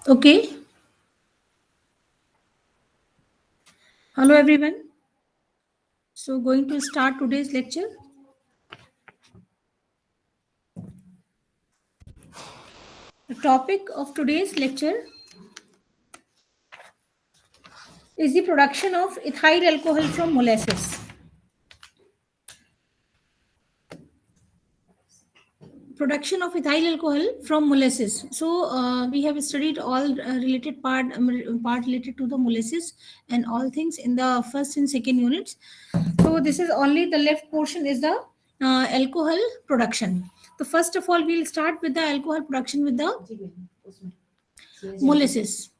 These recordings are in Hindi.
Okay. Hello everyone. So going to start today's lecture. The topic of today's lecture is the production of ethyl alcohol from molasses. Production of ethyl alcohol from molasses. So we have studied all related part related to the molasses and all things in the first and second units. So this is only the left portion is the alcohol production. So first of all, we'll start with the alcohol production with the molasses.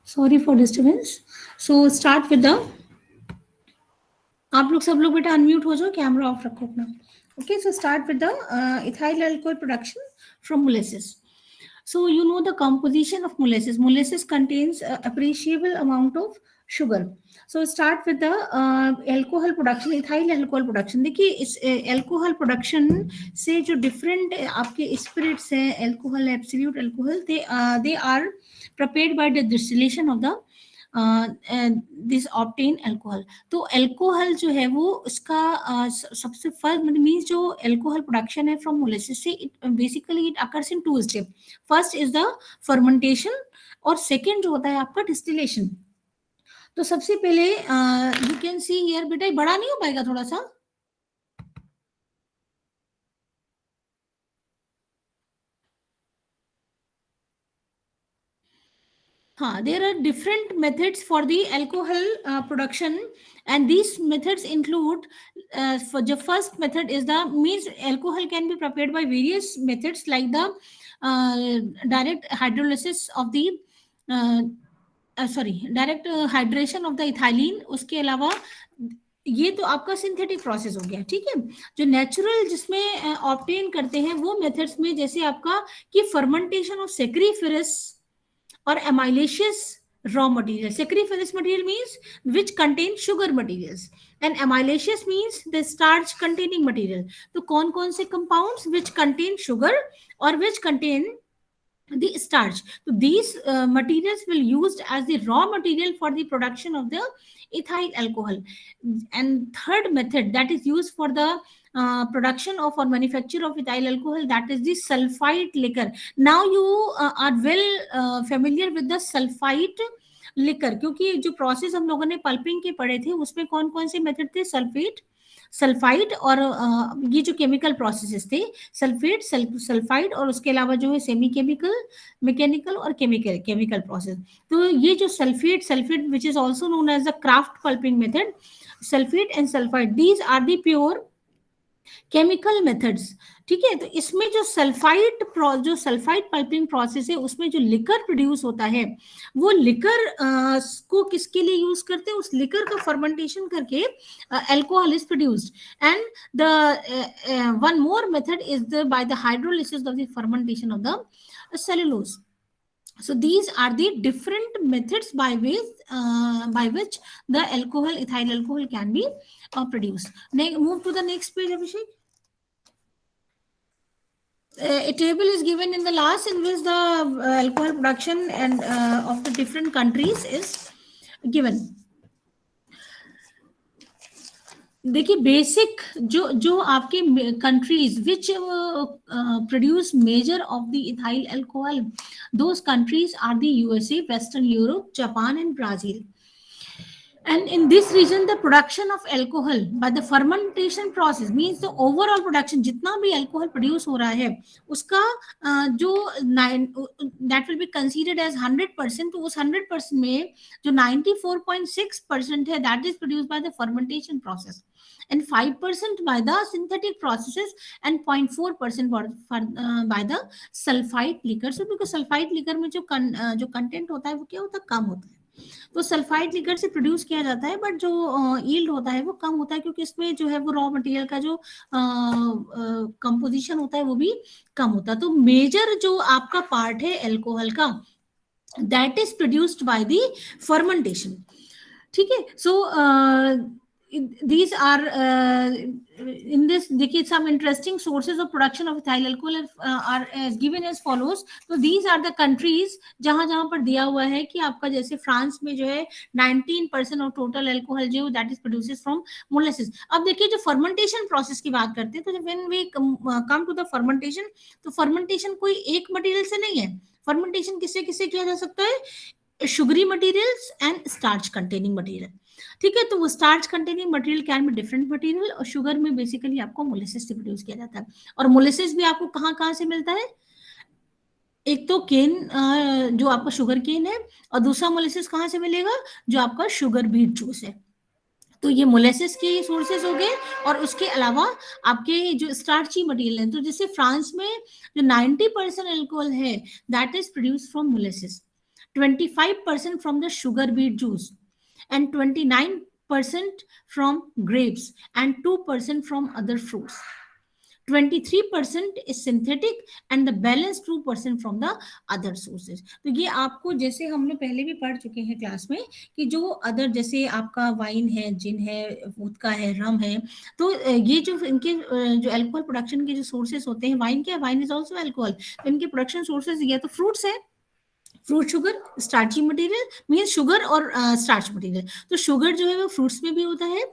Sorry for disturbance. So start with the आप लोग सब लोग बेटा अनम्यूट हो जाओ कैमरा ऑफ रखो अपना okay so start with the ethyl alcohol production from molasses. So you know the composition of molasses. Molasses contains appreciable amount of sugar. So start with the alcohol production, ethyl alcohol production. देखिए इस alcohol production से जो different आपके spirits हैं, alcohol, absolute alcohol, they are prepared by the distillation of the this obtain alcohol. तो अल्कोहल जो है वो उसका सबसे फर्स्ट मीन्स जो अल्कोहल प्रोडक्शन है फ्रॉम मोलेसिस से basically it occurs in two step. First is the fermentation और सेकेंड जो होता है आपका डिस्टिलेशन. तो सबसे पहले यू कैन सी हियर बेटा बड़ा नहीं हो पाएगा थोड़ा सा. There are different methods for the alcohol production, and these methods include for the first method is the means alcohol can be prepared by various methods like the direct hydrolysis of the direct hydration of the ethylene. उसके अलावा ये तो आपका सिंथेटिक प्रोसेस हो गया. ठीक है, जो नेचुरल जिसमें ऑब्टेन करते हैं वो मेथड्स में जैसे आपका कि fermentation of sacchariferous or amylaceous raw material. Sacchariferaous material means which contain sugar materials and amylaceous means the starch containing material. तो कौन कौन से compounds which contain sugar or which contain the starch. So these materials will used as the raw material for the production of the ethyl alcohol. And third method that is used for the production of or manufacture of ethyl alcohol, that is the sulfite liquor. Now you are well familiar with the sulfite liquor, क्योंकि जो प्रोसेस हम लोगों ने पल्पिंग के पढ़े थे उसमें कौन कौन से मेथड थे, सल्फाइड और ये जो केमिकल प्रोसेसेस थे सल्फेट सल्फाइड और उसके अलावा जो है सेमी केमिकल, मैकेनिकल और केमिकल प्रोसेस. तो ये जो sulphate which is also known as the kraft pulping method, sulphate and sulphide these are the pure chemical methods. ठीक है, तो इसमें जो सल्फाइड पल्पिंग प्रोसेस है उसमें जो लिकर प्रोड्यूस होता है वो लिकर को किसके लिए यूज करते हैं, उस लिकर का फर्मेंटेशन करके alcohol is produced. And the one more method is the by the hydrolysis of the fermentation of the cellulose. So these are the different methods by which the ethyl alcohol can be produced. Move to the next page, Abhishek. A table is given in the last in which the alcohol production and of the different countries is given. देखिए बेसिक जो जो आपके countries which produce major of the ethyl alcohol, those countries are the USA, western Europe, Japan and Brazil. And in this region, the production of alcohol by the fermentation process means the overall production, जितना भी alcohol produce हो रहा है उसका जो that will be considered as 100%, तो उस 100% में जो 94.6% है that is produced by the fermentation process, and 5% by the synthetic processes, and 0.4% by the sulfite liquor. So because sulfite liquor में जो कंटेंट होता है वो क्या होता है, कम होता है, तो सल्फाइड लिकर से प्रोड्यूस किया जाता है, बट जो यील्ड होता है वो कम होता है, क्योंकि इसमें जो है वो रॉ मटेरियल का जो कंपोजिशन होता है वो भी कम होता है. तो मेजर जो आपका पार्ट है अल्कोहल का, that is produced by the fermentation. ठीक है. सो these are in this, देखिए some interesting sources of production of ethyl alcohol are as given as follows. तो these are the countries जहां जहां पर दिया हुआ है कि आपका जैसे फ्रांस में जो है 19% ऑफ टोटल अल्कोहल जो that is produces from molasses. अब देखिए जो फर्मेंटेशन प्रोसेस की बात करते हैं, तो when we come to the fermentation, तो फर्मेंटेशन कोई एक मटेरियल से नहीं है. फर्मेंटेशन किससे किससे किया जा सकता है, sugary materials and starch containing material. ठीक है. तो वो starch containing material can be different material, और शुगर में बेसिकली आपको मोलेसिस से प्रोड्यूस किया जाता है. और मोलेसिस भी आपको कहाँ कहाँ से मिलता है, एक तो केन जो आपका शुगर केन है, और दूसरा मोलेसिस कहाँ से मिलेगा, जो आपका शुगर बीट जूस है. तो ये मोलेसिस के सोर्सेज हो गए, और उसके अलावा आपके जो स्टार्ची मटेरियल है, तो जैसे फ्रांस में जो 90% अल्कोहल है that is produce from molasses, 25% from the sugar beet juice, and 29% from grapes, and 2% from other fruits. 23% is synthetic, and the balance 2% from the other sources. तो ये आपको जैसे हमने पहले भी पढ़ चुके हैं क्लास में कि जो अदर जैसे आपका वाइन है, जिन है, वोदका है, रम है, तो ये जो इनके जो अल्कोहल प्रोडक्शन के जो सोर्सेस होते हैं, वाइन क्या, वाइन इज ऑल्सो अल्कोहल, तो इनके प्रोडक्शन सोर्सेस या तो फ्रूट्स है, fruit sugar, starchy material mean sugar और स्टार्च मटेरियल. तो शुगर जो है वो फ्रूट्स में भी होता है,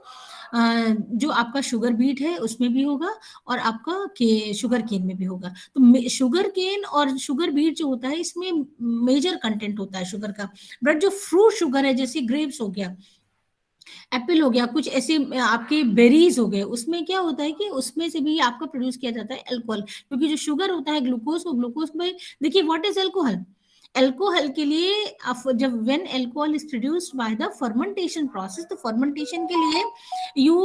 जो आपका शुगर बीट है उसमें भी होगा, और आपका शुगर केन में भी होगा. तो शुगर केन और शुगर बीट जो होता है इसमें मेजर कंटेंट होता है शुगर का. बट जो फ्रूट शुगर है, जैसे ग्रेप्स हो गया, एप्पल हो गया, कुछ ऐसे आपके बेरीज हो गए, उसमें क्या होता है कि उसमें से भी आपका प्रोड्यूस किया जाता है अल्कोहल, क्योंकि जो शुगर होता है ग्लूकोज, वो ग्लूकोज में, देखिए व्हाट इज अल्कोहल, अल्कोहल के लिए जब when alcohol is produced by the fermentation process, तो फर्मेंटेशन के लिए you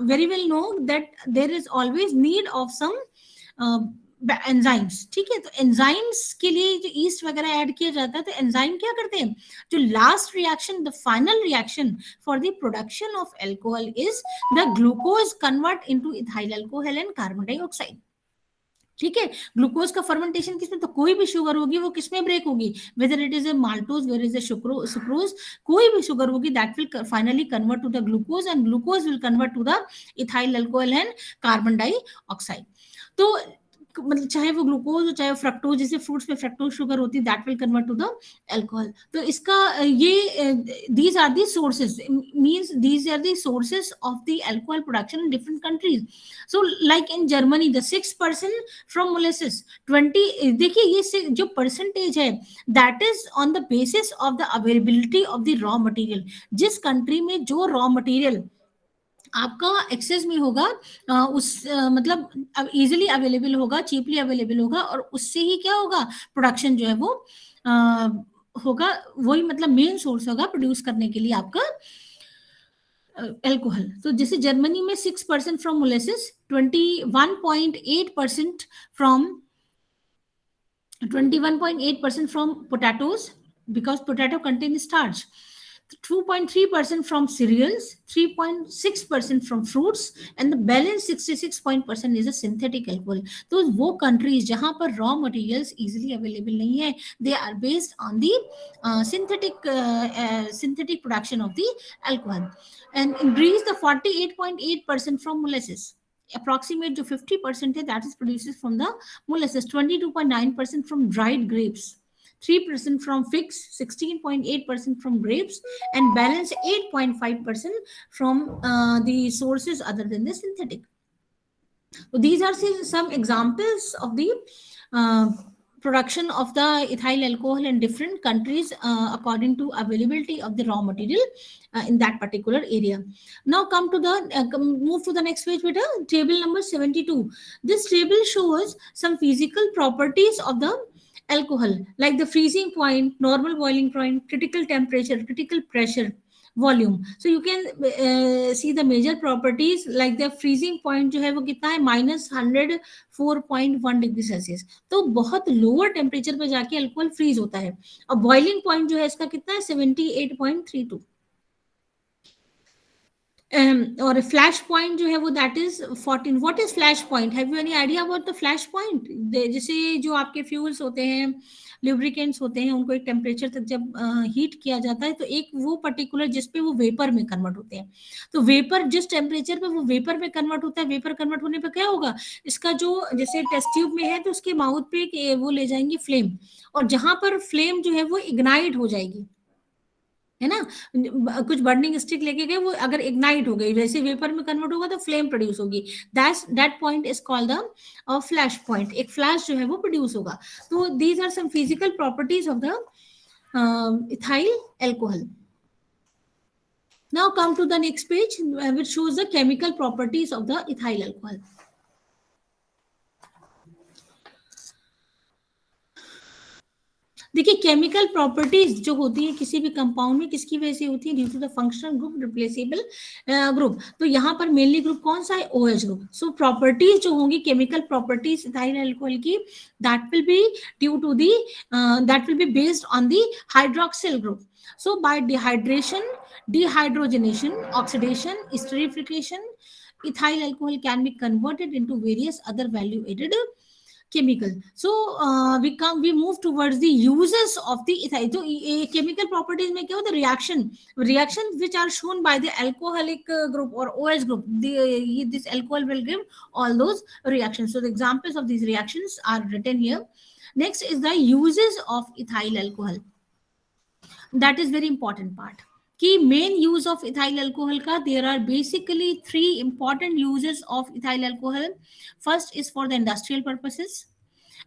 very well know that there is always need of some enzymes. ठीक है. तो एंजाइम्स के लिए जो ईस्ट वगैरह ऐड किया जाता है, तो एंजाइम क्या करते हैं, जो last reaction, the final reaction for the production of alcohol is the glucose convert into ethyl alcohol and carbon dioxide. ठीक है. ग्लूकोज का फर्मेंटेशन किसमें, तो कोई भी शुगर होगी वो किसमें ब्रेक होगी, whether it is a maltose, whether is a sucrose, कोई भी शुगर होगी that will finally convert to the glucose, and glucose will convert to the ethyl alcohol and carbon dioxide. तो मतलब चाहे वो ग्लूकोज हो चाहे वो फ्रक्टोज, जैसे फ्रूट्स में फ्रक्टोज शुगर होती है, that will convert to the alcohol. तो इसका ये these are the sources, means these are the sources of the alcohol production in different countries. So like in Germany the 6% from molasses, 20, देखिए ये जो परसेंटेज है that is on the basis of the availability of the raw material. जिस कंट्री में जो रॉ मटेरियल आपका एक्सेस में होगा, मतलब इजीली अवेलेबल होगा, चीपली अवेलेबल होगा, और उससे ही क्या होगा, प्रोडक्शन जो है वो होगा, वही मतलब मेन सोर्स होगा प्रोड्यूस करने के लिए आपका अल्कोहल. तो जैसे जर्मनी में 6% from molasses, 21.8% from potatoes, because potato contain starch, 2.3% from cereals, 3.6% from fruits, and the balance 66% is a synthetic alcohol. तो वो countries जहाँ पर raw materials easily available नहीं है, they are based on the synthetic production of the alcohol. And in Greece, the 48.8% from molasses. Approximate जो 50% है that is produces from the molasses, 22.9% from dried grapes, 3% from figs, 16.8% from grapes, and balance 8.5% from the sources other than the synthetic. So these are some examples of the uh, production of the ethyl alcohol in different countries according to availability of the raw material in that particular area. Now come to the move to the next page with table number 72. This table shows some physical properties of the alcohol, like the freezing point, normal boiling point, critical temperature, critical pressure, volume. So you can see the major properties like the freezing point जो है वो कितना है -104.1 डिग्री सेल्सियस. तो बहुत लोअर टेम्परेचर पे जाके अल्कोहल फ्रीज होता है. और बॉइलिंग पॉइंट जो है इसका कितना है 78.32. और फ्लैश पॉइंट जो है वो that is 14. What is flash point? Have you any idea about the flash point? जैसे जो आपके फ्यूल्स होते हैं, लुब्रिकेंट्स होते हैं, उनको एक टेम्परेचर तक जब हीट किया जाता है तो एक वो पर्टिकुलर जिस पे वो वेपर में कन्वर्ट होते हैं. तो वेपर जिस टेम्परेचर पे वो वेपर में कन्वर्ट होता है, वेपर कन्वर्ट होने पे क्या होगा, इसका जो जैसे टेस्ट ट्यूब में है तो उसके माउथ पे वो ले जाएंगे फ्लेम, और जहां पर फ्लेम जो है वो इग्नाइट हो जाएगी, है ना. कुछ बर्निंग स्टिक लेके गए, वो अगर इग्नाइट हो गई, वैसे वेपर में कन्वर्ट होगा तो फ्लेम प्रोड्यूस होगी. That point is called the flash point. एक फ्लैश जो है वो प्रोड्यूस होगा. तो these are some physical properties of the ethyl alcohol. Now come to the next page which shows the chemical properties of the ethyl alcohol. देखिए केमिकल प्रॉपर्टीज जो होती है किसी भी कंपाउंड में किसकी वजह से होती है, due to the functional group, replaceable group. तो यहाँ पर मेनली ग्रुप कौन सा है, OH ग्रुप. सो प्रॉपर्टीज जो होंगी केमिकल प्रॉपर्टीज इथाइल अल्कोहल की, that will be due to the that will be based on the hydroxyl group. So by dehydration, dehydrogenation, oxidation, esterification, ethyl alcohol can be converted into various other value added chemical. So we move towards the uses of the ethyl. So chemical properties में क्या होता है, reaction which are shown by the alcoholic group or OH group, this alcohol will give all those reactions. So the examples of these reactions are written here. Next is the uses of ethyl alcohol. That is very important part. कि main use of ethyl alcohol का, there are basically 3 important uses of ethyl alcohol. First is for the industrial purposes,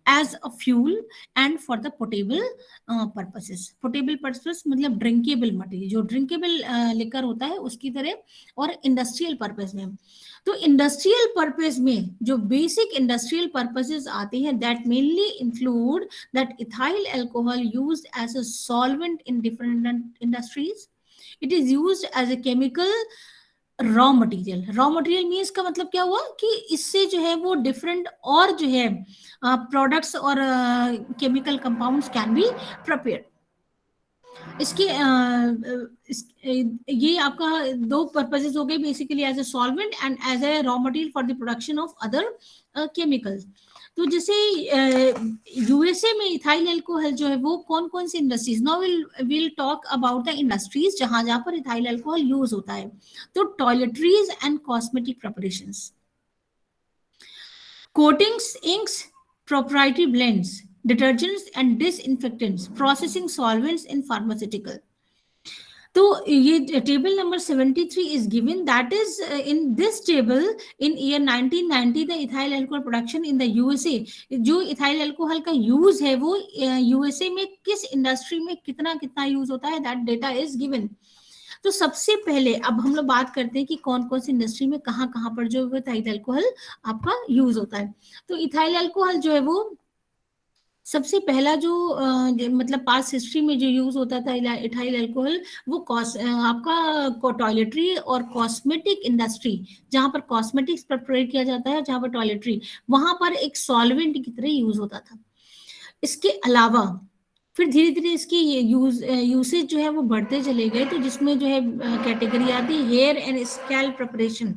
as a fuel, and for the potable purposes. Potable purpose मतलब drinkable material, जो drinkable liquor होता है उसकी तरह, और इंडस्ट्रियल पर्पस में. तो इंडस्ट्रियल पर्पस में जो बेसिक इंडस्ट्रियल पर्पसेस आते हैं, that mainly include that ethyl alcohol used as a solvent in different industries. It is used as a chemical raw material. Raw material means का मतलब क्या हुआ कि इससे जो है वो डिफरेंट और जो है प्रोडक्ट्स और chemical compounds can be prepared. इसके ये आपका 2 पर्पसेस हो गए basically, as a solvent and as a raw material for the production of other chemicals. तो जैसे यूएसए में इथाइल अल्कोहल जो है वो कौन कौन सी industries, now will talk about the industries जहां जहां पर इथाइल अल्कोहल यूज होता है. तो toiletries and cosmetic preparations, coatings, inks, proprietary blends, detergents and disinfectants, processing solvents in pharmaceutical. तो ये table number 73 is given, that is in this table in year 1990 the ethyl alcohol production in the USA. जो इथाइल अल्कोहल का यूज है वो यूएसए में किस इंडस्ट्री में कितना कितना यूज होता है, दैट डेटा इज गिवन. तो सबसे पहले अब हम लोग बात करते हैं कि कौन कौन सी इंडस्ट्री में कहाँ कहाँ पर जो इथाइल अल्कोहल आपका यूज होता है. तो इथाइल अल्कोहल जो है वो सबसे पहला जो मतलब पास्ट हिस्ट्री में जो यूज होता था इथाइल अल्कोहल, वो आपका टॉयलेटरी और कॉस्मेटिक इंडस्ट्री, जहां पर कॉस्मेटिक्स प्रिपेयर किया जाता है, जहां पर टॉयलेटरी, वहां पर एक सॉल्वेंट की तरह यूज होता था. इसके अलावा फिर धीरे धीरे इसकी यूसेज जो है वो बढ़ते चले गए. तो जिसमें जो है कैटेगरी आती है हेयर एंड स्कैल्प प्रिपरेशन,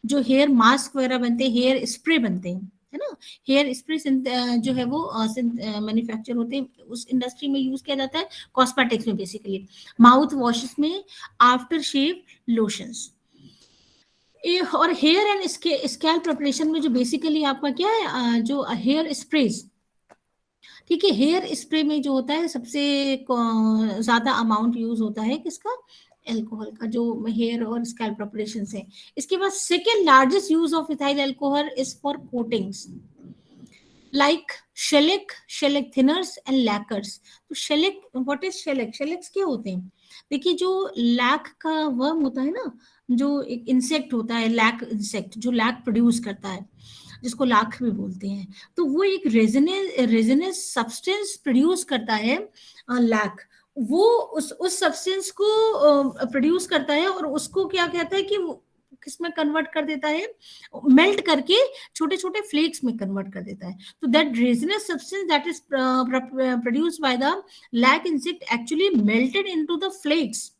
जो हेयर मास्क वगैरह बनते हैं, हेयर स्प्रे बनते हैं, है ना. हेयर स्प्रे जो है वो मैन्युफैक्चर होते हैं, उस इंडस्ट्री में यूज किया जाता है. कॉस्मेटिक्स में बेसिकली, माउथ वॉशेस में, आफ्टर शेव लोशंस. और हेयर एंड स्कैल्प प्रिपरेशन में जो बेसिकली आपका क्या है, जो हेयर स्प्रेज, ठीक है। हेयर स्प्रे में जो होता है सबसे ज्यादा अमाउंट यूज होता है किसका, एल्कोहल का, जो हेयर और स्कैल्प प्रिपरेशन है। इसके बाद second largest use of ethyl alcohol is for coatings like shellac, shellac thinners and lacquers. तो शेलिक, व्हाट इज शेलिक, शेलिक्स क्या होते हैं? देखिए जो लैक का वर्म होता है ना, जो एक इंसेक्ट होता है, लैक इंसेक्ट जो लैक प्रोड्यूस करता है, जिसको लाख भी बोलते हैं, तो वो एक रेजिनस सब्सटेंस प्रोड्यूस करता है लैक। वो उस सब्सटेंस को प्रोड्यूस करता है और उसको क्या कहता है कि किसमें कन्वर्ट कर देता है, मेल्ट करके छोटे छोटे फ्लेक्स में कन्वर्ट कर देता है। तो that resinous substance that is produced by the lac insect actually melted into the flakes,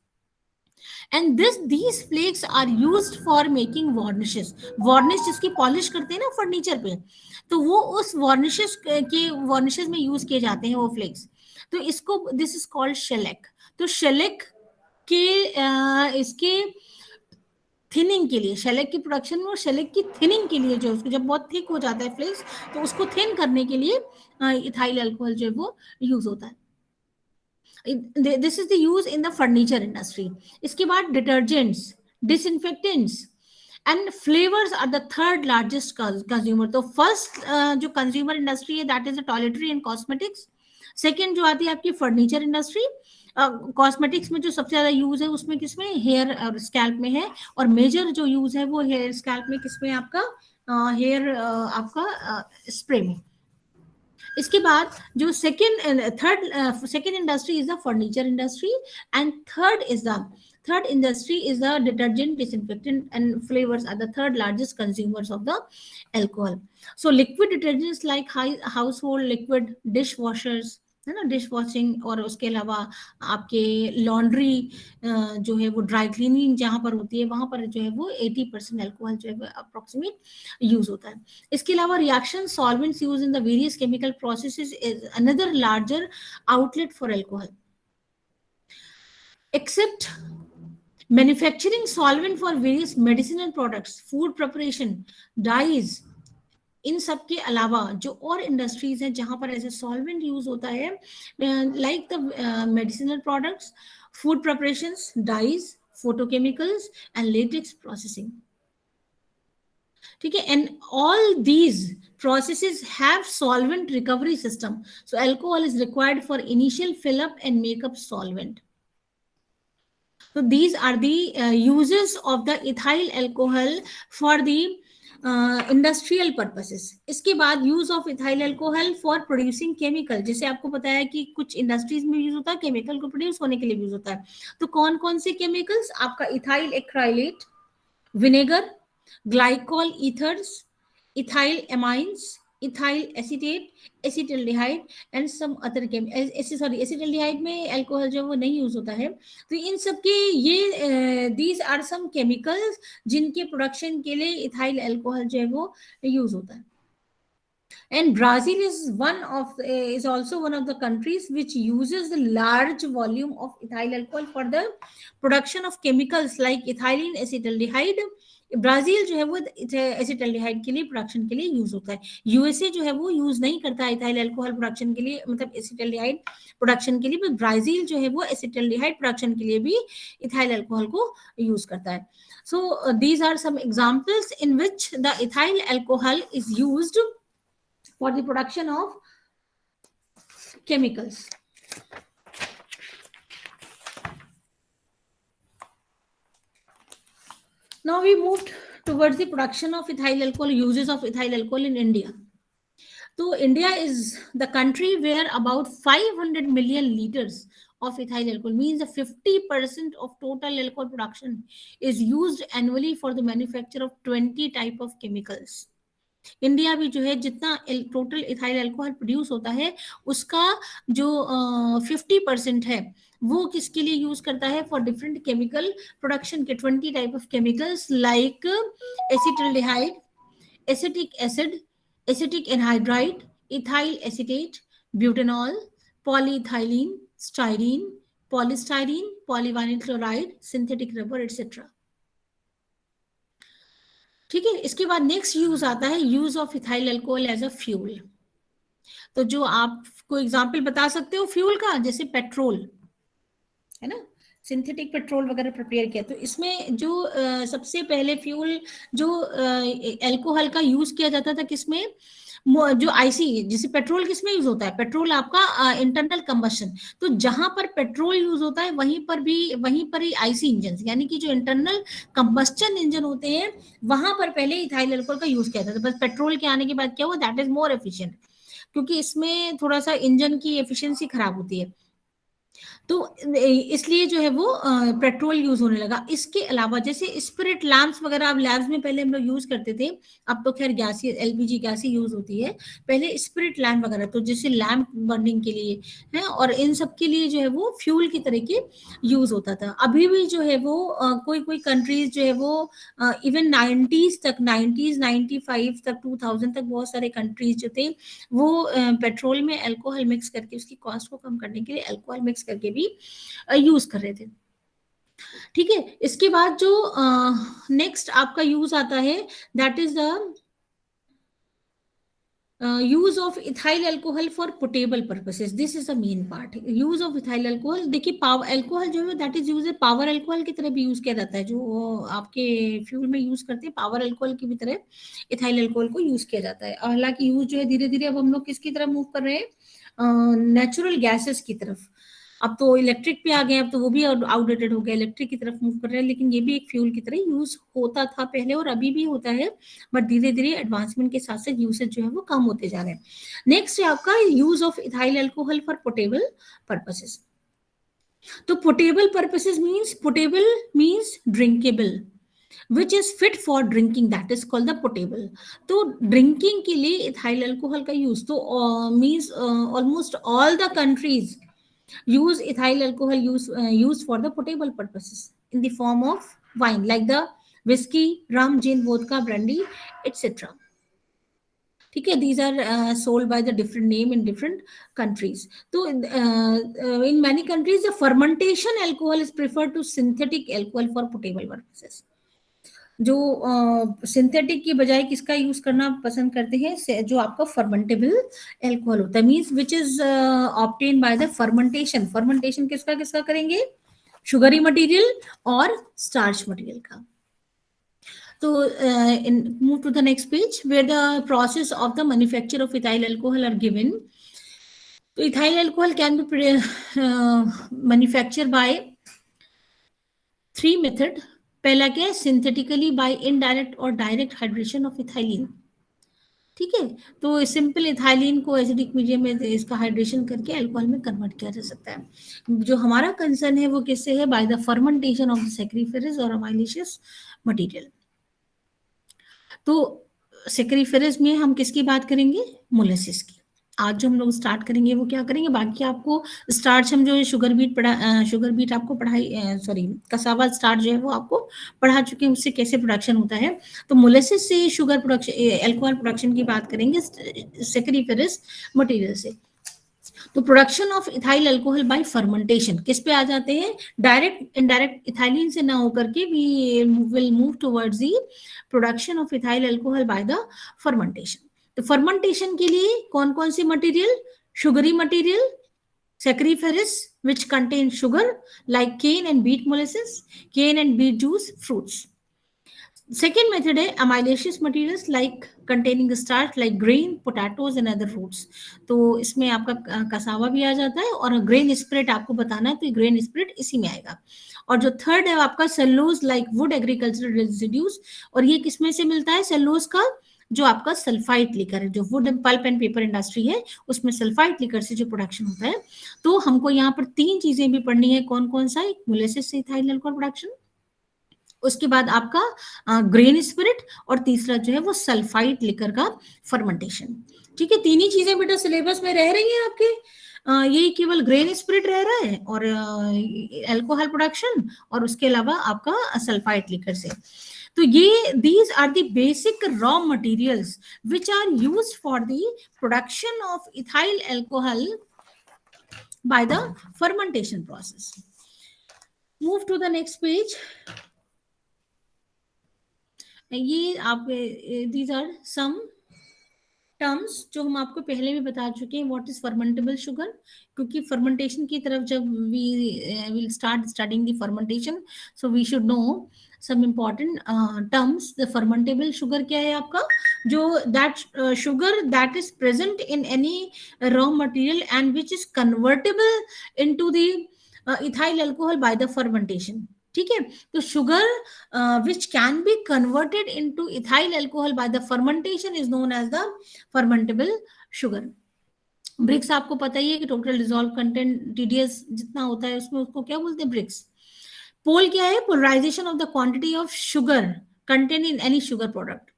and these flakes are used for making varnishes. Varnish जिसकी पॉलिश करते हैं ना फर्नीचर पे, तो वो उस वार्निशेस में यूज किए जाते हैं वो फ्लेक्स। तो इसको दिस इज कॉल्ड शेलेक। तो शेलेक के इसके थिनिंग के लिए, शेलेक की प्रोडक्शन में और शेलेक की थिनिंग के लिए, जो उसको जब बहुत थिक हो जाता है फ्लेक्स, तो उसको थिन करने के लिए इथाइल अल्कोहल जो है वो यूज होता है। This is the use in the furniture industry. इसके बाद detergents, disinfectants and flavours are the third largest consumer. तो फर्स्ट जो कंज्यूमर इंडस्ट्री है that is the toiletry and cosmetics. Second जो आती है आपकी फर्नीचर इंडस्ट्री। कॉस्मेटिक्स में जो सबसे ज्यादा यूज है उसमें किसमें, हेयर और स्कैल्प में है, और मेजर जो यूज है वो हेयर स्कैल्प में किसमें, आपका हेयर आपका स्प्रे में। इसके बाद जो second industry is the furniture industry, and third industry is the detergent, disinfectant and flavors are the third largest consumers of the alcohol. So liquid detergents like household liquid, dishwashers है ना, डिश वॉशिंग, और उसके अलावा आपके लॉन्ड्री जो है वो ड्राई क्लीनिंग जहां पर होती है वहां पर जो है वो 80% अल्कोहल जो है अप्रोक्सीमेट यूज होता है। इसके अलावा reaction solvents use in the various chemical processes is another larger outlet for alcohol. Except manufacturing solvent for various medicinal products, food preparation, dyes, इन सब के अलावा जो और इंडस्ट्रीज हैं जहां पर ऐसे सॉल्वेंट यूज होता है, like the medicinal products, food preparations, dyes, photochemicals and latex processing. ठीक है, and all these processes have solvent recovery system, so alcohol is required for initial fill up and makeup solvent. So these are the uses of the ethyl alcohol for the industrial purposes. इसके बाद use of ethyl alcohol for producing chemical, जैसे आपको पता है कि कुछ इंडस्ट्रीज में यूज होता है, केमिकल को प्रोड्यूस होने के लिए यूज होता है। तो कौन कौन से केमिकल्स, आपका ethyl acrylate, vinegar, glycol ethers, ethyl amines, ethyl acetate, acetaldehyde and some other acetaldehyde में अल्कोहल जो वो नहीं यूज होता है। तो इन सब के ये दीज आर सम केमिकल्स जिनके प्रोडक्शन के लिए इथाइल अल्कोहल जो है वो यूज होता है। And Brazil is also one of the countries which uses the large volume of ethyl alcohol for the production of chemicals like ethylene acetaldehyde। Brazil जो है वो एसिटल्डिहाइड के लिए प्रोडक्शन के लिए यूज होता है। यूएसए जो है वो यूज नहीं करता इथाइल अल्कोहल प्रोडक्शन के लिए, मतलब एसिटल्डिहाइड प्रोडक्शन के लिए, बट ब्राजील जो है वो एसिटल्डिहाइड प्रोडक्शन के लिए भी इथाइल अल्कोहल को यूज करता है। So these are some examples in which the ethyl alcohol is used for the production of chemicals. Now we moved towards the production of ethyl alcohol, uses of ethyl alcohol in India. So India is the country where about 500 million liters of ethyl alcohol, means 50% of total alcohol production, is used annually for the manufacture of 20 type of chemicals. India भी जो है जितना टोटल इथाइल अल्कोहल प्रोड्यूस होता है उसका जो 50% है वो किसके लिए यूज करता है, फॉर डिफरेंट केमिकल प्रोडक्शन के 20 type of chemicals like acetaldehyde, acetic acid, acetic anhydride, ethyl acetate, butanol, polyethylene, styrene, polystyrene, polyvinyl chloride, synthetic rubber etcetera. ठीक है, इसके बाद नेक्स्ट यूज आता है use of ethyl alcohol as a fuel. तो जो आपको एग्जाम्पल बता सकते हो फ्यूल का, जैसे पेट्रोल है ना, सिंथेटिक पेट्रोल वगैरह प्रिपेयर किया, तो इसमें जो सबसे पहले फ्यूल जो अल्कोहल का यूज किया जाता था किसमें, जो आईसी, जैसे पेट्रोल किसमें यूज होता है, पेट्रोल आपका इंटरनल कंबशन, तो जहां पर पेट्रोल यूज होता है वहीं पर ही आईसी इंजन, यानी कि जो इंटरनल कंबस्टन इंजन होते हैं वहां पर पहले इथाइल अल्कोहल का यूज किया जाता था। बस पेट्रोल के आने के बाद क्या हुआ, दैट इज मोर एफिशिएंट, क्योंकि इसमें थोड़ा सा इंजन की एफिशिएंसी खराब होती है, तो इसलिए जो है वो पेट्रोल यूज होने लगा। इसके अलावा जैसे स्पिरिट लैंप्स वगैरह अब लैब्स में पहले हम लोग यूज करते थे, अब तो खैर गैस ही, एलपीजी गैस ही यूज होती है, पहले स्पिरिट लैंप वगैरह तो जैसे लैंप बर्निंग के लिए है, और इन सब के लिए जो है वो फ्यूल की तरह के यूज होता था। अभी भी जो है वो कोई कोई कंट्रीज जो है वो इवन 90s तक, 90s 95 तक 2000 तक बहुत सारे कंट्रीज जो थे वो पेट्रोल में अल्कोहल मिक्स करके उसकी कॉस्ट को कम करने के लिए अल्कोहल मिक्स करके भी यूज कर रहे थे। ठीक है, इसके बाद जो नेक्स्ट आपका यूज आता है, that is the use of ethyl alcohol for portable purposes, this is the main part. Use of ethyl alcohol, देखिए पावर अल्कोहल जो है that is use power alcohol की तरह भी यूज किया जाता है, जो आपके फ्यूल में यूज करते हैं पावर अल्कोहल की भी तरह इथाइल अल्कोहल को यूज किया जाता है। हालांकि यूज जो है धीरे धीरे अब हम लोग किसकी तरफ मूव कर रहे हैं, नेचुरल गैसेस की तरफ। अब तो इलेक्ट्रिक पे आ गए, अब तो वो भी आउटडेटेड हो गया, इलेक्ट्रिक की तरफ मूव कर रहे हैं, लेकिन ये भी एक फ्यूल की तरह यूज होता था पहले और अभी भी होता है, बट धीरे धीरे एडवांसमेंट के साथ साथ यूसेज जो है वो कम होते जा रहे हैं। नेक्स्ट है आपका use of ethyl alcohol for portable purposes. तो portable purposes means, portable means drinkable, which is fit for drinking, that is called the portable. तो ड्रिंकिंग के लिए इथाइल अल्कोहल का यूज तो means almost all the countries use ethyl alcohol used for the potable purposes in the form of wine, like the whiskey, rum, gin, vodka, brandy, etc. ठीक है, these are sold by the different name in different countries. तो in many countries the fermentation alcohol is preferred to synthetic alcohol for potable purposes. जो सिंथेटिक की बजाय किसका यूज करना पसंद करते हैं, जो आपका फर्मेंटेबल एल्कोहल होता है, means which is obtain by the fermentation. Fermentation किसका किसका करेंगे, शुगरी मटेरियल और स्टार्च मटेरियल का। तो move to the next page where the process of the manufacture of ethyl alcohol are given. तो ethyl alcohol can be manufacture by 3 method. पहला क्या है, सिंथेटिकली बाय इनडायरेक्ट और डायरेक्ट हाइड्रेशन ऑफ इथाइलिन। ठीक है, तो सिंपल इथाइलिन को एसिडिक मीडियम में इसका हाइड्रेशन करके अल्कोहल में कन्वर्ट किया जा सकता है। जो हमारा कंसर्न है वो किससे है, by the fermentation of the sacchariferous और अमाइलेशियस मटेरियल। तो सैक्रिफेरस में हम किसकी बात करेंगे, मोलेसिस की। आज जो हम लोग स्टार्ट करेंगे वो क्या करेंगे, बाकी आपको स्टार्च हम जो शुगर बीट शुगर बीट आपको पढ़ाई, सॉरी कसावा स्टार्च जो है वो आपको पढ़ा चुके हैं, उससे कैसे प्रोडक्शन होता है। तो मोलेसिस से शुगर प्रोडक्शन, अल्कोहल प्रोडक्शन की बात करेंगे सैक्रिफेरस मटेरियल से। तो production of ethyl alcohol bye fermentation किस पे आ जाते हैं, डायरेक्ट इनडायरेक्ट इथाइलिन से ना होकर के we will move towards the production of ethyl alcohol by the fermentation. तो फर्मेंटेशन के लिए कौन कौन सी material, sugary material, sacchariferous which contain sugar like cane and beet molasses, cane and beet juice, fruits. Second method है amylaceous materials like containing starch like grain, potatoes and other fruits. तो इसमें आपका कसावा भी आ जाता है, और ग्रेन स्प्रेड आपको बताना है तो ग्रेन स्प्रेड इसी में आएगा। और जो थर्ड है आपका cellulose like would agricultural residues, और ये किसमें से मिलता है, सेलुलोज का जो आपका सल्फाइट लिकर है, जो wood pulp and paper industry है उसमें सल्फाइट लिकर से जो प्रोडक्शन होता है। तो हमको यहाँ पर 3 चीजें भी पढ़नी है, कौन कौन सा, एक मोलेसिस से इथाइल अल्कोहल प्रोडक्शन, उसके बाद आपका ग्रेन स्पिरिट, और तीसरा जो है वो सल्फाइड लिकर का फर्मेंटेशन। ठीक है, तीन ही चीजें बेटा सिलेबस में रह रही हैं आपके, यही केवल ग्रेन स्पिरिट रह रहा है और अल्कोहल प्रोडक्शन, और उसके अलावा आपका सल्फाइड लिकर से। तो ये these are the basic raw materials which are used for the production of ethyl alcohol by the fermentation process. Move to the next page. ये आप, दीज आर सम टर्म्स जो हम आपको पहले भी बता चुके हैं, व्हाट इज फर्मेंटेबल शुगर, क्योंकि फर्मेंटेशन की तरफ जब we will start studying the fermentation, so we should know some important terms. The fermentable sugar क्या है आपका, जो that sugar that is present in any raw material and which is convertible into the ethyl alcohol by the fermentation. ठीक है, तो sugar which can be converted into ethyl alcohol by the fermentation is known as the fermentable sugar. Brix आपको पता ही है कि टोटल डिजोल्व कंटेंट टीडीएस जितना होता है उसमें, उसको क्या बोलते हैं, ब्रिक्स. पोल क्या है, polarisation of the quantity of sugar content in any sugar product.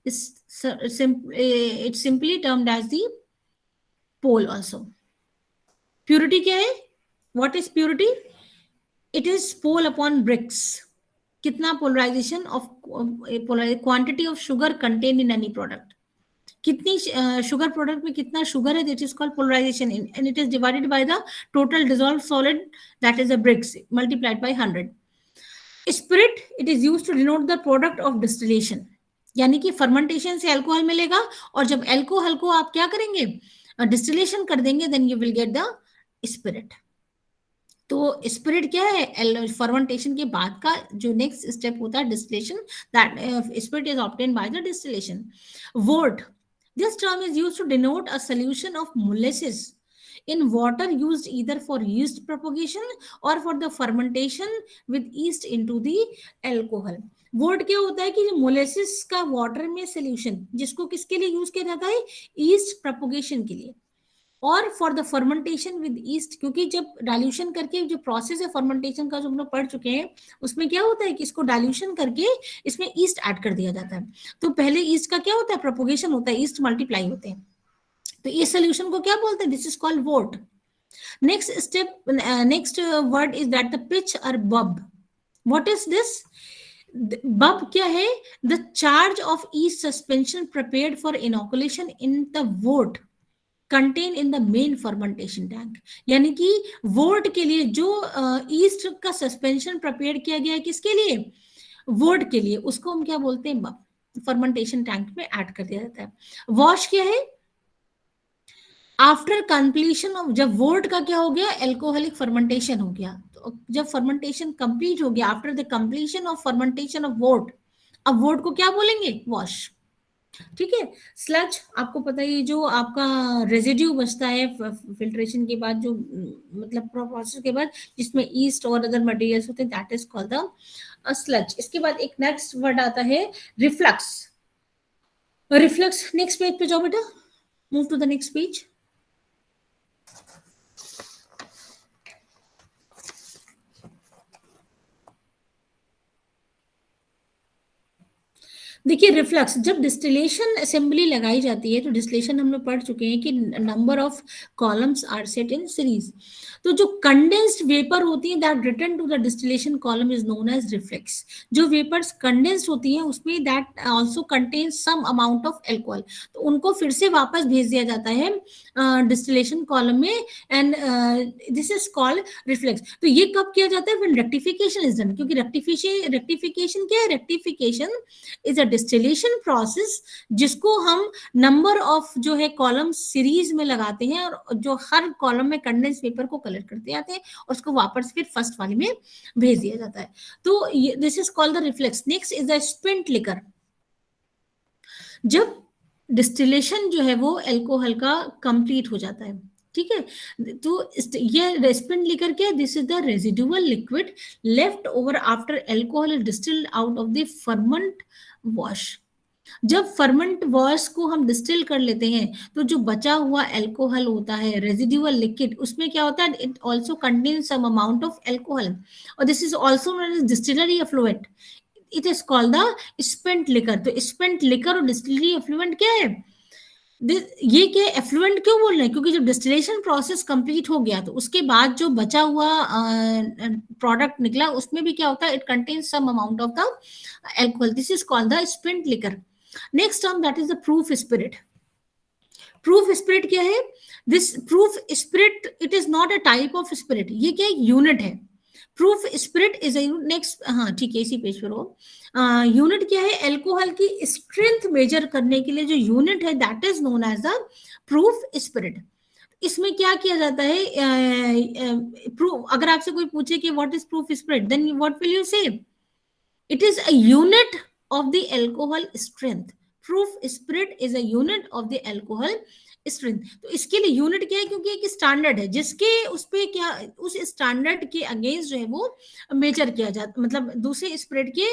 It's simply termed as the pol also. Purity क्या है, what is purity, it is pol upon brix. कितना polarisation of quantity of sugar content in any product, कितनी शुगर प्रोडक्ट में कितना शुगर है, that is called polarisation, and it is divided by the total dissolve solid that is the brix multiplied by 100. Spirit it is used to denote the product of distillation, यानी कि फर्मेंटेशन से अल्कोहल मिलेगा, और जब अल्कोहल को आप क्या करेंगे, डिस्टिलेशन कर देंगे, then you will get the spirit. तो स्पिरिट क्या है, फर्मेंटेशन के बाद का जो नेक्स्ट स्टेप होता है distillation, that spirit is obtained by the distillation. Wort, this term is used to denote a solution of molasses in water used either for yeast propagation or for the fermentation with yeast into the alcohol. Vote क्या होता है कि मोलेसिस का वाटर में सोल्यूशन, जिसको किसके लिए यूज किया जाता है, ईस्ट प्रोपोगेशन के लिए, और for the fermentation with east, क्योंकि जब डाइल्यूशन करके जो प्रोसेस है फर्मेंटेशन का जो हम लोग पढ़ चुके हैं, उसमें क्या होता है कि इसको डाइल्यूशन करके इसमें ईस्ट ऐड कर दिया जाता है. तो पहले ईस्ट का क्या होता है, प्रोपोगेशन होता है, ईस्ट मल्टीप्लाई होते हैं, तो इस सोल्यूशन को क्या बोलते हैं, this is called vote. Next step, next word is that the pitch और बब. व्हाट इज दिस, बब क्या है, the charge of east suspension prepared for inoculation in the vote contain in the main fermentation tank. यानी कि वोट के लिए जो ईस्ट का सस्पेंशन प्रिपेयर किया गया है, किसके लिए, वोट के लिए, उसको हम क्या बोलते हैं, बब, फर्मेंटेशन टैंक में ऐड कर दिया जाता है. वॉश क्या है, आफ्टर कंप्लीशन ऑफ, जब वोट का क्या हो गया, एल्कोहलिक फर्मेंटेशन हो गया, तो जब फर्मेंटेशन कंप्लीट हो गया, after the completion of fermentation of vote, अब वोट को क्या बोलेंगे, वॉश. ठीक है. स्लज आपको पता ही, जो आपका रेजिड्यू बचता है फिल्ट्रेशन के बाद, जो मतलब प्रोसेस के बाद, जिसमें ईस्ट और अदर मटेरियल्स होते हैं, that is called the sludge. इसके बाद एक नेक्स्ट वर्ड आता है रिफ्लक्स. रिफ्लक्स, नेक्स्ट पेज पे जाओ बेटा, move to the next page. देखिए रिफ्लक्स, जब डिस्टिलेशन असेंबली लगाई जाती है, तो डिस्टिलेशन हम लोग पढ़ चुके हैं कि number of columns are set in series. तो जो कंडेंस्ड वेपर होती है that return to the distillation column is known as reflex. जो वेपर्स कंडेंस्ड होती हैं उसमें that also contains some amount of alcohol, तो उनको फिर से वापस भेज दिया जाता है डिस्टिलेशन कॉलम में, and this is called reflex. तो ये कब किया जाता है, व्हेन रेक्टिफिकेशन इज डन, क्योंकि रेक्टिफिकेशन क्या है, rectification is a distillation process, जिसको हम नंबर ऑफ जो है कॉलम सीरीज में लगाते हैं, और जो हर कॉलम में कंडेंस पेपर को कलेक्ट करते जाते हैं, और उसको वापस फिर फर्स्ट वाले में भेज दिया जाता है. तो this is called the reflex. Next is the spent liquor. जब डिस्टिलेशन जो है वो अल्कोहल का कंप्लीट हो जाता है, ठीक है, तो ये स्पिंट लिकर क्या, this is the residual liquid left over after alcohol is distilled out of the ferment wash. जब फर्मेंट वॉश को हम डिस्टिल कर लेते हैं, तो जो बचा हुआ अल्कोहल होता है, रेजिडुअल लिक्विड, उसमें क्या होता है, it also contains some amount of alcohol, और this is also known as distillery effluent. It is called the spent liquor. तो स्पिंट लिकर और डिस्टिलरी एफ्लुएंट क्या है, ये क्या एफ्लुएंट क्यों बोल रहे हैं, क्योंकि जब डिस्टिलेशन प्रोसेस कंप्लीट हो गया, तो उसके बाद जो बचा हुआ प्रोडक्ट निकला, उसमें भी क्या होता है, it contains some amount of the alcohol. This is called the spent liquor. Next term that is the proof spirit. Proof spirit क्या है, this proof spirit it is not a type of spirit. ये क्या यूनिट है. प्रूफ स्पिरिट इज नेक्स्ट, हाँ ठीक है, इसी पेज पर हो। यूनिट क्या है, अल्कोहल की स्ट्रेंथ मेजर करने के लिए जो यूनिट है that is known as the proof spirit. इसमें क्या किया जाता है, प्रूफ, अगर आपसे कोई पूछे कि what is proof spirit, then what will you say, it is a unit of the alcohol strength. Proof spirit is a unit of the alcohol strength. तो इसके लिए यूनिट क्या है, क्योंकि एक स्टैंडर्ड है जिसके उस पे क्या, उस स्टैंडर्ड के अगेंस्ट जो है वो मेजर किया जाता, मतलब दूसरे स्पिरिट के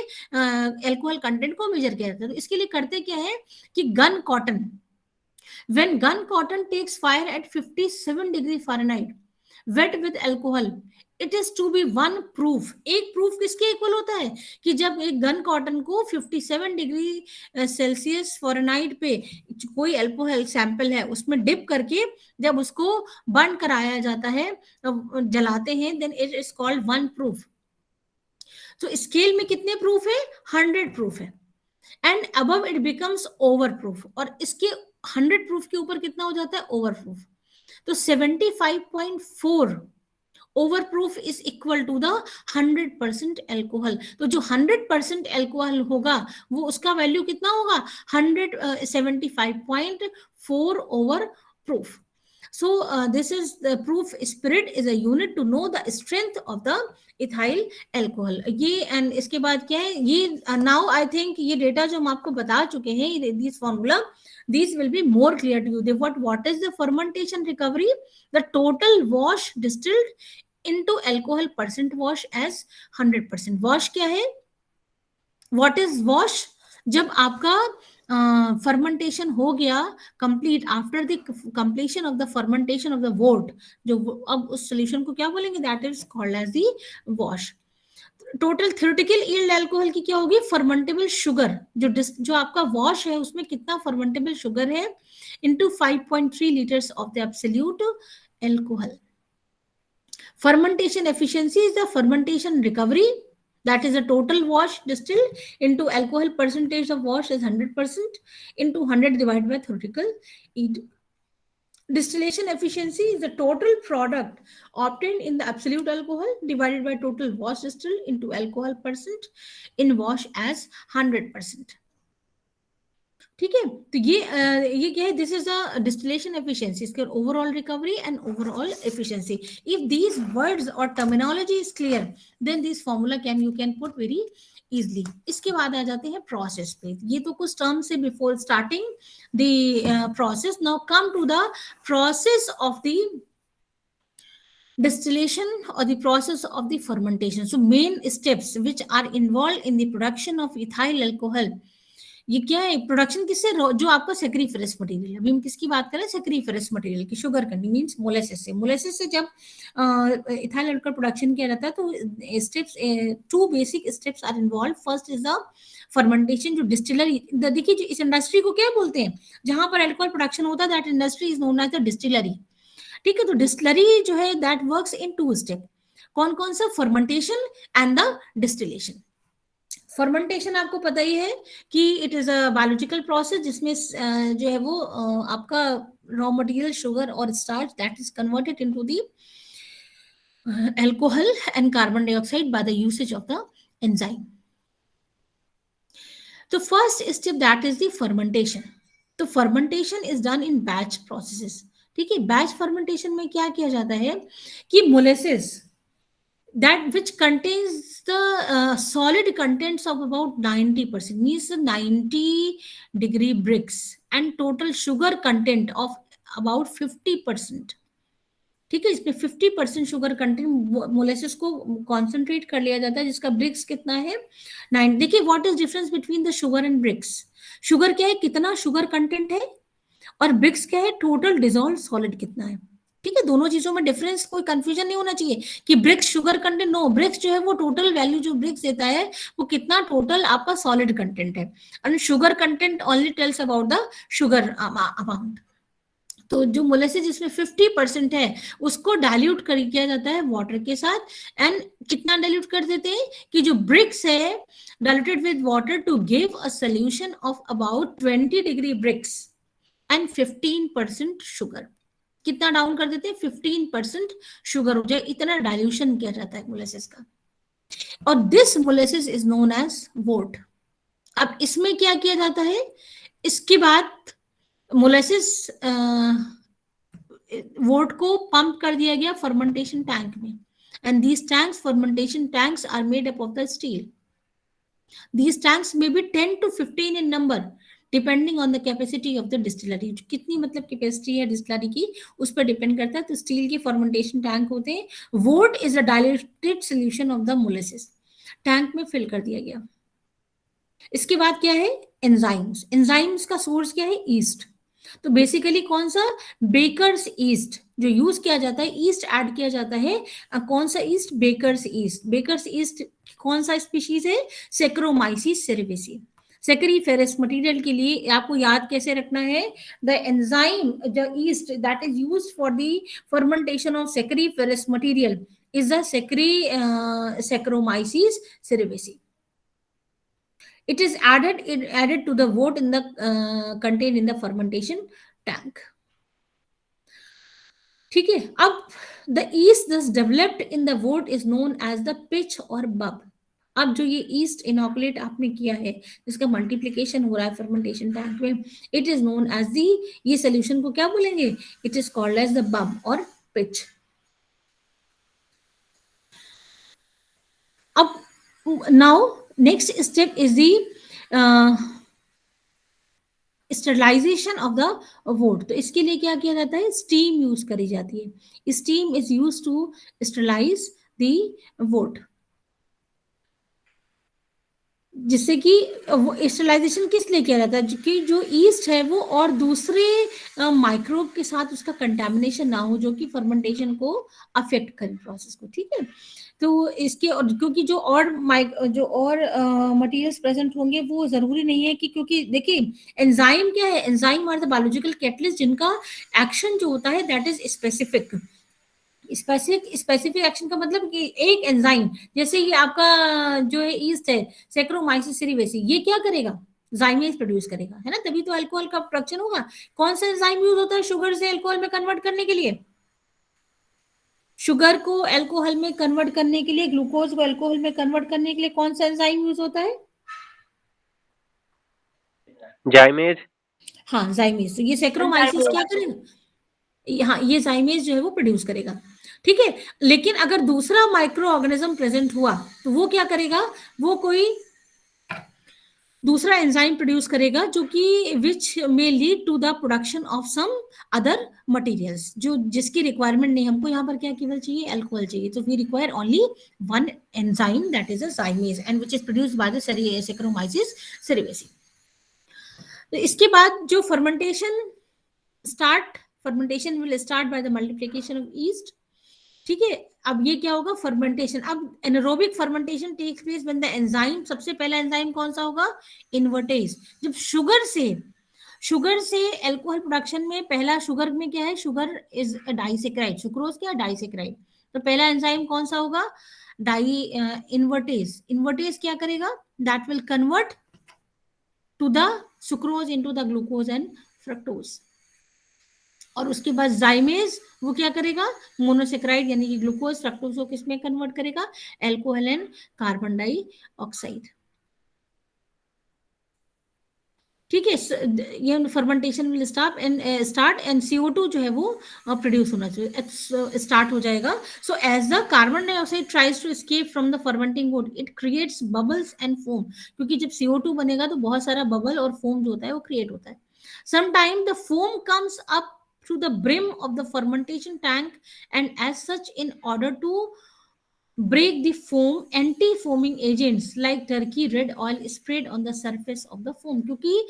अल्कोहल कंटेंट को मेजर किया जाता है। तो इसके लिए करते क्या है कि gun cotton, when gun cotton takes fire at 57 degree Fahrenheit wet with alcohol, it is to be one proof. एक प्रूफ किसके इक्वल होता है कि जब एक गन कॉटन को 57 डिग्री सेल्सियस फॉरेनहाइट पे कोई अल्कोहल सैंपल है उसमें डिप करके जब उसको बर्न कराया जाता है, जलाते हैं, then it is called one proof. तो स्केल में कितने प्रूफ है, 100 प्रूफ है, and above it becomes over proof, और इसके 100 प्रूफ के ऊपर कितना हो जाता है, ओवर प्रूफ। तो 75.4 over proof is equal to the 100% alcohol. तो जो 100% एल्कोहल होगा वो उसका वैल्यू कितना होगा, 175.4 over proof. So this is the proof spirit is a unit to know the strength of the ethyl alcohol. ये and इसके बाद क्या है, ये now I think ये डेटा जो हम आपको बता चुके हैं, this formula, these will be more clear to you. What is the fermentation recovery? The total wash distilled into alcohol percent wash as 100%. wash क्या है, what is wash? जब आपका फर्मेंटेशन हो गया complete, after the completion of the fermentation of the wort, जो अब उस सोल्यूशन को क्या बोलेंगे, that is called as the wash. Total theoretical yield alcohol की क्या होगी, फर्मेंटेबल शुगर, जो आपका वॉश है उसमें कितना फर्मेंटेबल शुगर है, into 5.3 litres of the absolute alcohol. fermentation efficiency is the fermentation recovery, that is the total wash distilled into alcohol percentage of wash is 100% into 100 divided by theoretical yield. Distillation efficiency is the total product obtained in the absolute alcohol divided by total wash distilled into alcohol percent in wash as 100%. ठीक है, तो ये क्या है, this is a distillation efficiency, इसके overall recovery and overall efficiency. If these words और terminology is clear, then this formula you can put very easily. इसके बाद आ जाते हैं प्रोसेस पे, ये तो कुछ टर्म से before starting the process. Now come to the process of the distillation or the process of the fermentation. So main steps which are involved in the production of ethyl alcohol, ये क्या है, प्रोडक्शन किससे, जो आपका सेक्रीफेरस मटेरियल, अभी हम किसकी बात करें, सेक्रीफेरस मटेरियल की, शुगर कैंडी मींस मोलेसिस से। मोलेसिस से जब इथाइल अल्कोहल प्रोडक्शन किया जाता है तो steps, 2 basic steps are involve. First is the fermentation, जो डिस्टिलरी, देखिए जो इस इंडस्ट्री को क्या बोलते हैं, जहां पर अल्कोहल प्रोडक्शन होता है, that industry is known as the distillery. ठीक है, तो डिस्टिलरी जो है दैट वर्क्स इन 2 स्टेप। कौन कौन सा, fermentation and the distillation. Fermentation आपको पता ही है कि it is a biological process जिसमें जो है वो आपका रॉ मटेरियल शुगर और starch that is converted into the alcohol and carbon dioxide by the usage of the enzyme. तो first step that is the fermentation. तो fermentation is done in batch processes. ठीक है, बैच फर्मेंटेशन में क्या किया जाता है कि molasses that which contains the solid contents of about 90%, means 90 degree brix, and total sugar content of about 50%। ठीक है, इसमें 50% शुगर कंटेंट मोलेसिस को कॉन्सेंट्रेट कर लिया जाता है, जिसका ब्रिक्स कितना है 9। देखिए what is difference between the sugar and Brix. Sugar क्या है, कितना शुगर कंटेंट है, और ब्रिक्स क्या है, टोटल डिजोल्व सॉलिड कितना है। ठीक है, दोनों चीजों में डिफरेंस, कोई कंफ्यूजन नहीं होना चाहिए कि Brix sugar content, no, Brix जो है वो टोटल वैल्यू जो ब्रिक्स देता है वो कितना टोटल आपका सॉलिड कंटेंट है, and sugar content only tells about the sugar amount. तो जो मोलेसिस जिसमें 50% है उसको डाइल्यूट किया जाता है वाटर के साथ, एंड कितना डाइल्यूट कर देते हैं कि जो ब्रिक्स है diluted with water to give a solution of about 20 degree Brix and 15% sugar. कितना डाउन कर देते हैं, 15% शुगर हो जाए, इतना डाइल्यूशन किया जाता है मोलेसिस का। और this molasses is known as wort. अब इसमें क्या किया जाता है, इसके बाद मोलेसिस वोट को पंप कर दिया गया फर्मेंटेशन टैंक में, and these tanks, fermentation tanks are made up of the steel. These tanks may be 10 to 15 in number depending on the capacity of the distillery, कितनी मतलब कैपेसिटी है डिस्टिलरी की उस पर डिपेंड करता है। तो स्टील के फर्मेंटेशन टैंक होते हैं। Vote is a diluted solution of the molasses, tank में फिल कर दिया गया। इसके बाद क्या है, एंजाइम्स। एंजाइम्स का सोर्स क्या है, ईस्ट। तो बेसिकली कौन सा, बेकर्स ईस्ट जो यूज किया जाता है, ईस्ट ऐड किया जाता है। कौन सा yeast, baker's yeast. Baker's yeast कौन सा स्पीशीज है, सेक्रोमाइसिस सेरेवेसी। सेक्रीफेरस मटेरियल के लिए आपको याद कैसे रखना है, the enzyme the yeast that is used for the fermentation of sacchariferous material is the saccharomyces cerevisiae. It is added to the wort in the contained in the fermentation tank. ठीक है। अब the yeast thus developed in the wort is known as the pitch or bub। अब जो ये ईस्ट इनोकुलेट आपने किया है, जिसका मल्टीप्लीकेशन हो रहा है फर्मेंटेशन टैंक में, it is known as the, ये सोल्यूशन को क्या बोलेंगे, it is called as the bub और पिच। अब now next step is the sterilisation of the wort. तो इसके लिए क्या किया जाता है, स्टीम यूज करी जाती है। Steam is use to sterilize the wort, जिससे कि स्टरलाइजेशन किस लिए किया जाता है, कि जो ईस्ट है वो और दूसरे माइक्रोब के साथ उसका कंटेमिनेशन ना हो, जो कि फर्मेंटेशन को अफेक्ट करे प्रोसेस को। ठीक है। तो इसके, और क्योंकि जो और मटेरियल्स प्रेजेंट होंगे वो जरूरी नहीं है कि, क्योंकि देखिए एंजाइम क्या है, enzyme are the biological catalyst जिनका एक्शन जो होता है that is specific. Specific action का मतलब कि एक एंजाइम, जैसे ये आपका जो है ईस्ट है सेक्रोमाइसिस सेरेवेसी, ये क्या करेगा, जाइमेज प्रोड्यूस करेगा, है ना, तभी तो अल्कोहल का प्रोडक्शन होगा। कौन सा एंजाइम यूज होता है शुगर से अल्कोहल में कन्वर्ट करने के लिए, शुगर को अल्कोहल में कन्वर्ट करने के लिए, ग्लूकोज को अल्कोहल में कन्वर्ट करने के लिए कौन सा एंजाइम यूज होता है, जाइमेज। हाँ जाइमेज। तो ये सेक्रोमाइसिस क्या करेगा, हाँ ये जाइमेज जो है वो प्रोड्यूस करेगा। ठीक है। लेकिन अगर दूसरा माइक्रो ऑर्गेनिज्म प्रेजेंट हुआ तो वो क्या करेगा, वो कोई दूसरा एंजाइम प्रोड्यूस करेगा जो कि which may lead to the production of some other materials, जो जिसकी रिक्वायरमेंट नहीं, हमको यहाँ पर क्या केवल चाहिए, अल्कोहल चाहिए। तो we require only one enzyme that is a zymase and which is produced by the saccharomyces cerevisiae. तो इसके बाद जो fermentation will start by the multiplication of yeast. ठीक है। अब ये क्या होगा, फर्मेंटेशन। अब anaerobic fermentation takes place when the enzyme, सबसे पहला एंजाइम कौन सा होगा, इन्वर्टेज। जब शुगर से अल्कोहल प्रोडक्शन में पहला, शुगर में क्या है, शुगर इज डाइसेक्राइड, सुक्रोज क्या, डाइसेक्राइड। तो पहला एंजाइम कौन सा होगा, डाई इन्वर्टेज। इन्वर्टेज क्या करेगा, that will convert to the sucrose into the glucose and fructose. और उसके बाद जाइमेज वो क्या करेगा, मोनोसेक्राइड यानी कि ग्लूकोज फ्रक्टोज को किसमें कन्वर्ट करेगा, एल्कोहल एंड कार्बन डाइऑक्साइड। ठीक है। ये fermentation will start and CO2 जो है वो प्रोड्यूस होना चाहिए, स्टार्ट हो जाएगा। So as the carbon dioxide tries to escape from the fermenting wort it creates bubbles and foam, क्योंकि जब CO2 बनेगा तो बहुत सारा बबल और फोम जो होता है वो क्रिएट होता है। Sometime the foam comes up through the brim of the fermentation tank, and as such in order to break the foam, anti-foaming agents like turkey red oil sprayed on the surface of the foam। क्योंकि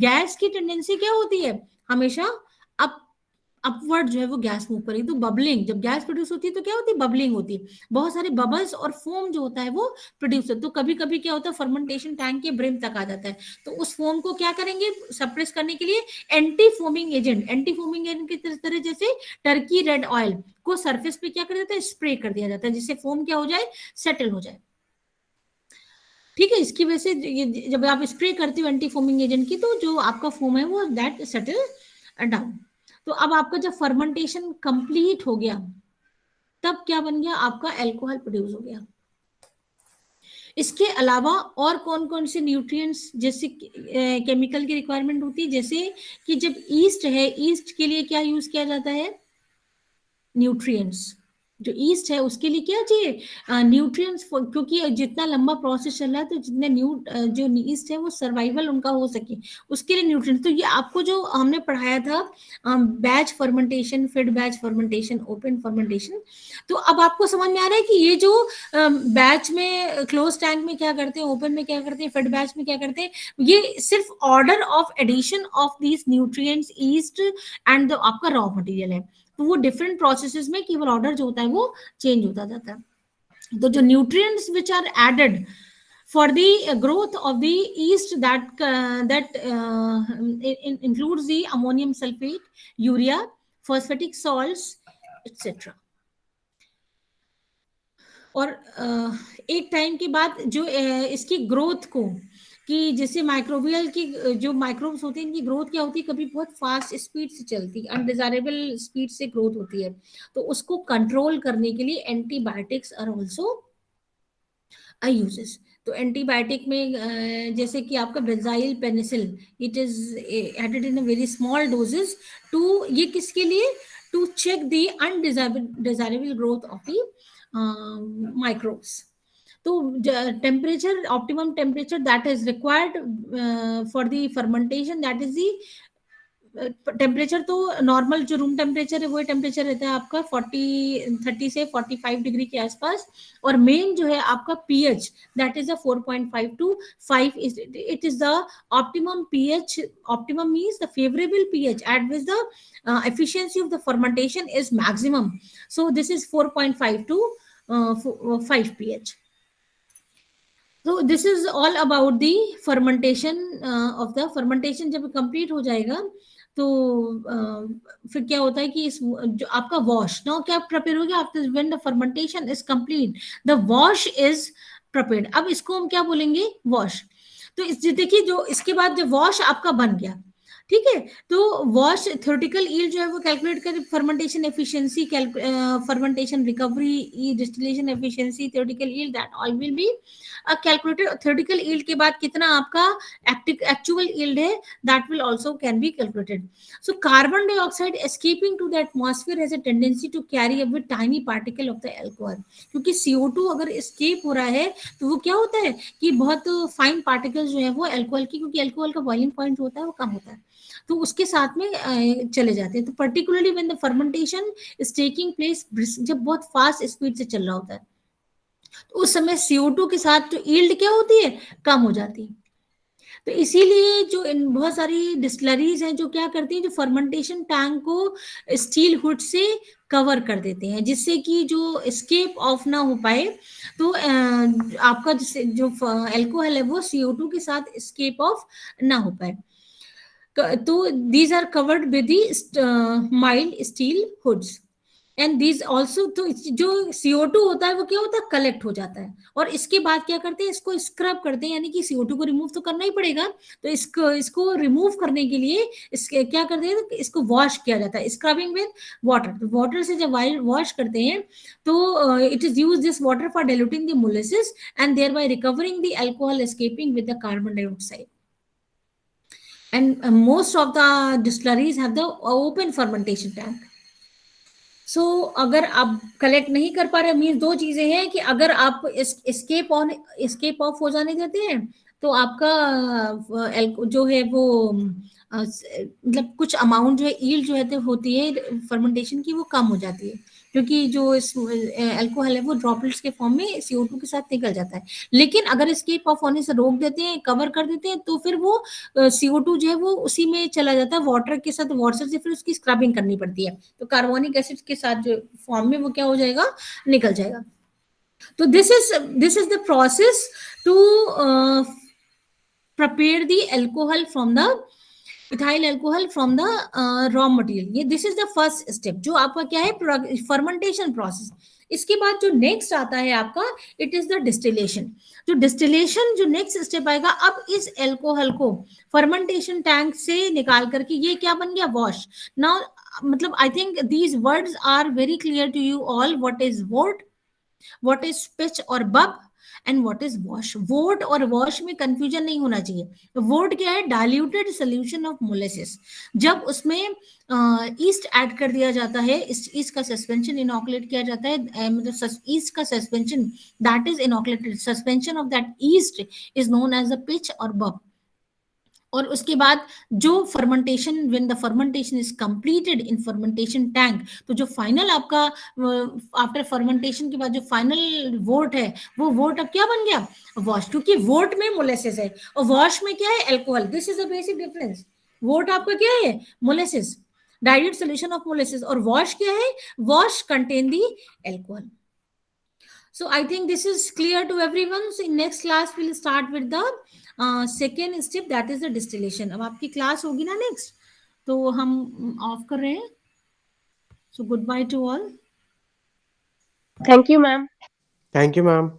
गैस की टेंडेंसी क्या होती है, हमेशा अप अपवर्ड जो है वो गैस मूव करेगी। तो बबलिंग, जब गैस प्रोड्यूस होती है तो क्या होती है, बबलिंग होती है, बहुत सारे बबल्स और फोम जो होता है वो प्रोड्यूस होता है। तो कभी कभी क्या होता है, फर्मेंटेशन टैंक के ब्रिम तक आ जाता है। तो उस फोम को क्या करेंगे, सप्रेस करने के लिए एंटी फोमिंग एजेंट की तरह जैसे टर्की रेड ऑयल को सरफेस पे क्या कर देता है, स्प्रे कर दिया जाता है, जिससे फोम क्या हो जाए, सेटल हो जाए। ठीक है। इसकी वजह से जब आप स्प्रे करते हो एंटी फोमिंग एजेंट की, तो जो आपका फोम है वो दैट सेटल डाउन। तो अब आपका जब फर्मेंटेशन कंप्लीट हो गया, तब क्या बन गया, आपका अल्कोहल प्रोड्यूस हो गया। इसके अलावा और कौन कौन से न्यूट्रिएंट्स जैसे केमिकल की रिक्वायरमेंट होती है, जैसे कि जब ईस्ट है, ईस्ट के लिए क्या यूज किया जाता है, न्यूट्रिएंट्स। जो ईस्ट है उसके लिए क्या चाहिए, न्यूट्रिएंट्स, क्योंकि जितना लंबा प्रोसेस चल रहा है तो जितने जो ईस्ट है वो सर्वाइवल उनका हो सके उसके लिए न्यूट्रिएंट्स। तो ये आपको जो हमने पढ़ाया था बैच फर्मेंटेशन, फिड बैच फर्मेंटेशन, ओपन फर्मेंटेशन, तो अब आपको समझ में आ रहा है कि ये जो बैच में क्लोज टैंक में क्या करते हैं, ओपन में क्या करते हैं, फिड बैच में क्या करते हैं, ये सिर्फ order of addition of these nutrients, yeast and आपका रॉ मटेरियल है। तो वो डिफरेंट प्रोसेसेस में केवल ऑर्डर जो होता है वो चेंज होता जाता है। तो जो nutrients which are added for the growth of the yeast, that includes the ammonium sulfate, urea, phosphatic salts, etc. और एक टाइम के बाद जो इसकी ग्रोथ को, कि जैसे माइक्रोबियल की जो माइक्रोब्स होते हैं इनकी ग्रोथ क्या होती है, कभी बहुत फास्ट स्पीड से चलती है, अनडिजायरेबल स्पीड से ग्रोथ होती है, तो उसको कंट्रोल करने के लिए एंटीबायोटिक्स आर ऑल्सो यूजेस। तो एंटीबायोटिक में जैसे कि आपका benzyl penicillin, it is added in a very small doses to, ये किसके लिए, to check the undesirable growth of the microbes. तो temperature, optimum temperature that is required for the fermentation, that is the temperature, तो नॉर्मल जो रूम टेम्परेचर है वही टेम्परेचर रहता है आपका 30 से 45 डिग्री के आसपास। और मेन जो है आपका pH, that is 4.5 to 5, it is the optimum pH. Optimum means the favourable pH eight which the efficiency of the fermentation is maximum. So this is 4.5 to 5 pH. तो this is all about the fermentation of the fermentation. जब कंप्लीट हो जाएगा तो फिर क्या होता है कि इस जो आपका वॉश नाउ क्या प्रिपेयर हो गया, after when the fermentation is complete the wash is prepared. अब इसको हम क्या बोलेंगे, वॉश। तो देखिए जो इसके बाद जो वॉश आपका बन गया, ठीक है, तो वॉश थ्योरेटिकल ईल्ड जो है वो कैलकुलेट कर, fermentation efficiency, fermentation recovery, distillation efficiency, theoretical yield, that all will be calculated. Theoretical yield के बाद कितना आपका एक्चुअल ईल्ड है, that will also can be calculated. So carbon dioxide escaping to the atmosphere has a tendency to carry up with tiny particle of the alcohol. क्योंकि CO2 अगर एस्केप हो रहा है तो वो क्या होता है कि बहुत फाइन पार्टिकल जो है वो अल्कोहल की, क्योंकि अल्कोहल का बॉइलिंग पॉइंट होता है वो कम होता है, तो उसके साथ में चले जाते हैं। तो particularly when the fermentation is taking place, जब बहुत फास्ट स्पीड से चल रहा होता है, तो उस समय CO2 के साथ जो ईल्ड क्या होती है, कम हो जाती है। तो इसीलिए जो इन बहुत सारी डिस्टिलरीज हैं जो क्या करती हैं, जो फर्मेंटेशन टैंक को स्टील हुड से कवर कर देते हैं, जिससे कि जो एस्केप ऑफ ना हो पाए। तो आपका जो अल्कोहल है वो CO2 के साथ एस्केप ऑफ ना हो पाए। तो these are covered with the mild steel hoods and these also, तो जो CO2 होता है वो क्या होता है, कलेक्ट हो जाता है, और इसके बाद क्या करते हैं, इसको स्क्रब करते हैं, यानी कि CO2 को रिमूव तो करना ही पड़ेगा, तो इसको रिमूव करने के लिए इसके क्या करते हैं, इसको वॉश किया जाता है, स्क्रबिंग विद वाटर। तो वाटर से जब वॉश करते हैं तो it is use this water for diluting the molasses and thereby recovering the alcohol escaping with the carbon dioxide. And most of the distilleries have the open fermentation tank. So अगर आप कलेक्ट नहीं कर पा रहे, मीन दो चीजें हैं कि अगर आप escape ऑफ हो जाने देते हैं तो आपका जो है वो मतलब कुछ अमाउंट जो है ईल्ड जो है होती है फर्मेंटेशन की वो कम हो जाती है, क्योंकि जो इस अल्कोहल है वो ड्रॉपलेट्स के फॉर्म में CO2 के साथ निकल जाता है। लेकिन अगर एस्केप ऑफ होने से रोक देते हैं, कवर कर देते हैं, तो फिर वो CO2 जो है वो उसी में चला जाता है वाटर के साथ, वाटर से फिर उसकी स्क्रबिंग करनी पड़ती है, तो कार्बोनिक एसिड के साथ जो फॉर्म में वो क्या हो जाएगा, निकल जाएगा। तो this is the process to prepare the alcohol from the ethyl alcohol from the raw material। ये this is the first step जो आपका क्या है, फर्मेंटेशन प्रोसेस। इसके बाद जो नेक्स्ट आता है आपका, इट इज द डिस्टिलेशन। जो डिस्टिलेशन जो नेक्स्ट स्टेप आएगा, अब इस अल्कोहल को फर्मेंटेशन टैंक से निकाल करके ये क्या बन गया, वॉश। नाउ मतलब I think these words are very clear to you all, what is wort, what is pitch और bub, and what is wash? Wort और वॉश में कंफ्यूजन नहीं होना चाहिए। वोट क्या है? Diluted solution of molasses. जब उसमें ईस्ट ऐड कर दिया जाता है, ईस्ट का सस्पेंशन इनॉकुलेट किया जाता है, मतलब ईस्ट का suspension that is inoculated, suspension of that yeast is known as a pitch और बब। और उसके बाद जो फर्मेंटेशन, when the fermentation is completed in fermentation tank, तो जो फाइनल आपका आफ्टर फर्मेंटेशन के बाद जो फाइनल वोट है, वो वोट अब क्या बन गया? वॉश। क्योंकि वोट में मोलेसिस है और वॉश में क्या है? Alcohol. This is a basic difference. Vote आपका क्या है? Molasses, dilute solution of molasses. और वॉश क्या है? Wash contain the alcohol. So I think this is clear to everyone. So in next class we'll start with the second step, that is the distillation. अब आपकी क्लास होगी ना नेक्स्ट, तो हम ऑफ कर रहे हैं. So goodbye to all. Thank you, ma'am. Thank you, ma'am.